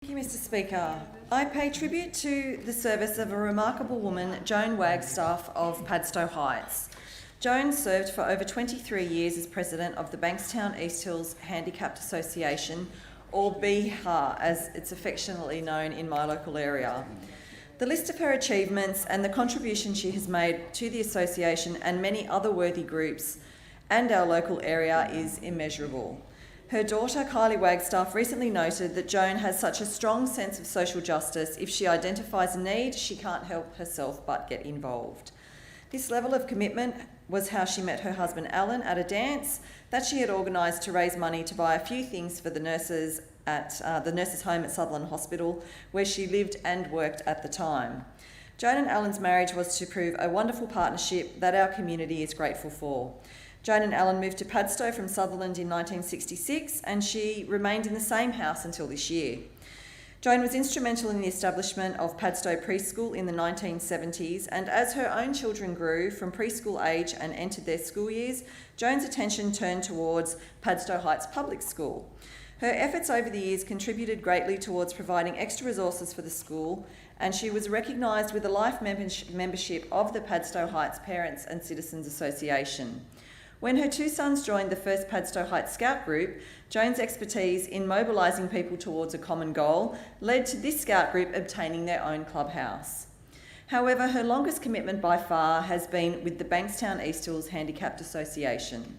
Thank you, Mr. Speaker. I pay tribute to the service of a remarkable woman, Joan Wagstaff of Padstow Heights. Joan served for over 23 years as President of the Bankstown East Hills Handicapped Association, or BHA as it's affectionately known in my local area. The list of her achievements and the contribution she has made to the association and many other worthy groups and our local area is immeasurable. Her daughter, Kylie Wagstaff, recently noted that Joan has such a strong sense of social justice. If she identifies a need, she can't help herself but get involved. This level of commitment was how she met her husband, Alan, at a dance that she had organised to raise money to buy a few things for the nurses at the nurses' home at Sutherland Hospital, where she lived and worked at the time. Joan and Alan's marriage was to prove a wonderful partnership that our community is grateful for. Joan and Alan moved to Padstow from Sutherland in 1966 and she remained in the same house until this year. Joan was instrumental in the establishment of Padstow Preschool in the 1970s, and as her own children grew from preschool age and entered their school years, Joan's attention turned towards Padstow Heights Public School. Her efforts over the years contributed greatly towards providing extra resources for the school, and she was recognised with a life membership of the Padstow Heights Parents and Citizens Association. When her two sons joined the first Padstow Heights Scout Group, Joan's expertise in mobilising people towards a common goal led to this Scout Group obtaining their own clubhouse. However, her longest commitment by far has been with the Bankstown East Hills Handicapped Association.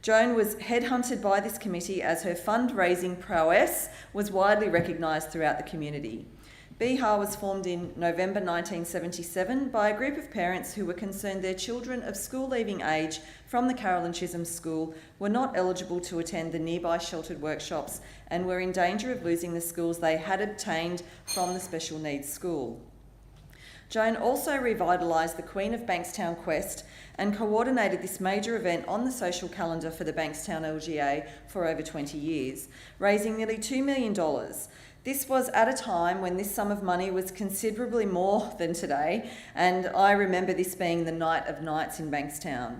Joan was headhunted by this committee as her fundraising prowess was widely recognised throughout the community. BHA was formed in November 1977 by a group of parents who were concerned their children of school-leaving age from the Carolyn Chisholm School were not eligible to attend the nearby sheltered workshops and were in danger of losing the schools they had obtained from the special needs school. Joan also revitalised the Queen of Bankstown Quest and coordinated this major event on the social calendar for the Bankstown LGA for over 20 years, raising nearly $2 million. This was at a time when this sum of money was considerably more than today, and I remember this being the night of nights in Bankstown.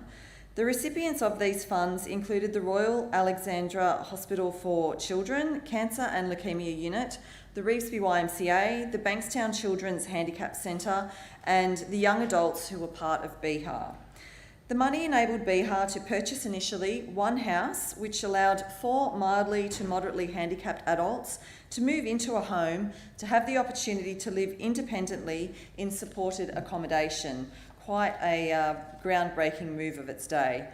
The recipients of these funds included the Royal Alexandra Hospital for Children, Cancer and Leukaemia Unit, the Revesby YMCA, the Bankstown Children's Handicap Centre, and the young adults who were part of BHA. The money enabled BHA to purchase initially one house, which allowed 4 mildly to moderately handicapped adults to move into a home to have the opportunity to live independently in supported accommodation. Quite a groundbreaking move of its day.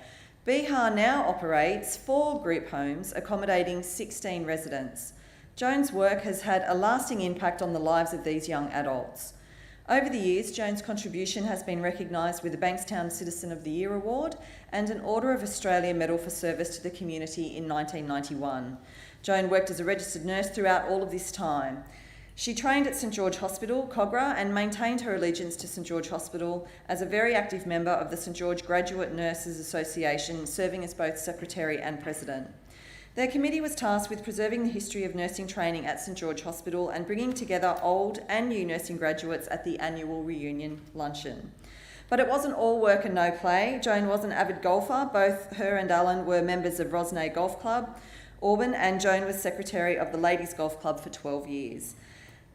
BHA now operates 4 group homes accommodating 16 residents. Joan's work has had a lasting impact on the lives of these young adults. Over the years, Joan's contribution has been recognised with the Bankstown Citizen of the Year Award and an Order of Australia Medal for Service to the community in 1991. Joan worked as a registered nurse throughout all of this time. She trained at St George Hospital, Cogra, and maintained her allegiance to St George Hospital as a very active member of the St George Graduate Nurses Association, serving as both Secretary and President. Their committee was tasked with preserving the history of nursing training at St George Hospital and bringing together old and new nursing graduates at the annual reunion luncheon. But it wasn't all work and no play. Joan was an avid golfer. Both her and Alan were members of Rosnay Golf Club, Auburn, and Joan was secretary of the Ladies Golf Club for 12 years.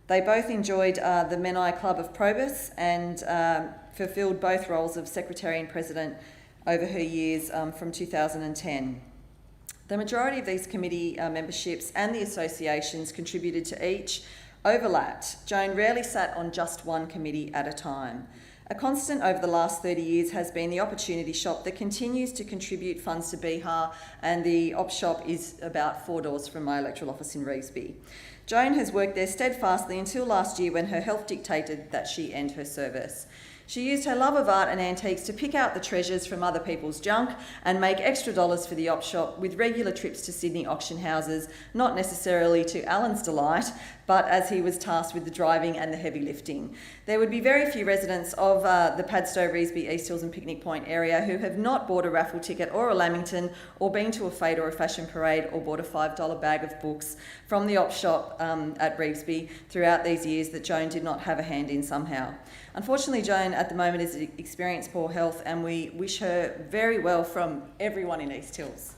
They both enjoyed the Menai Club of Probus and fulfilled both roles of secretary and president over her years from 2010. The majority of these committee memberships and the associations contributed to each overlapped. Joan rarely sat on just one committee at a time. A constant over the last 30 years has been the Opportunity Shop that continues to contribute funds to BHA, and the Op Shop is about 4 doors from my electoral office in Revesby. Joan has worked there steadfastly until last year when her health dictated that she end her service. She used her love of art and antiques to pick out the treasures from other people's junk and make extra dollars for the op shop with regular trips to Sydney auction houses, not necessarily to Alan's delight, but as he was tasked with the driving and the heavy lifting. There would be very few residents of the Padstow, Revesby, East Hills and Picnic Point area who have not bought a raffle ticket or a Lamington or been to a fete or a fashion parade or bought a $5 bag of books from the op shop at Revesby throughout these years that Joan did not have a hand in somehow. Unfortunately, Joan at the moment has experienced poor health, and we wish her very well from everyone in East Hills.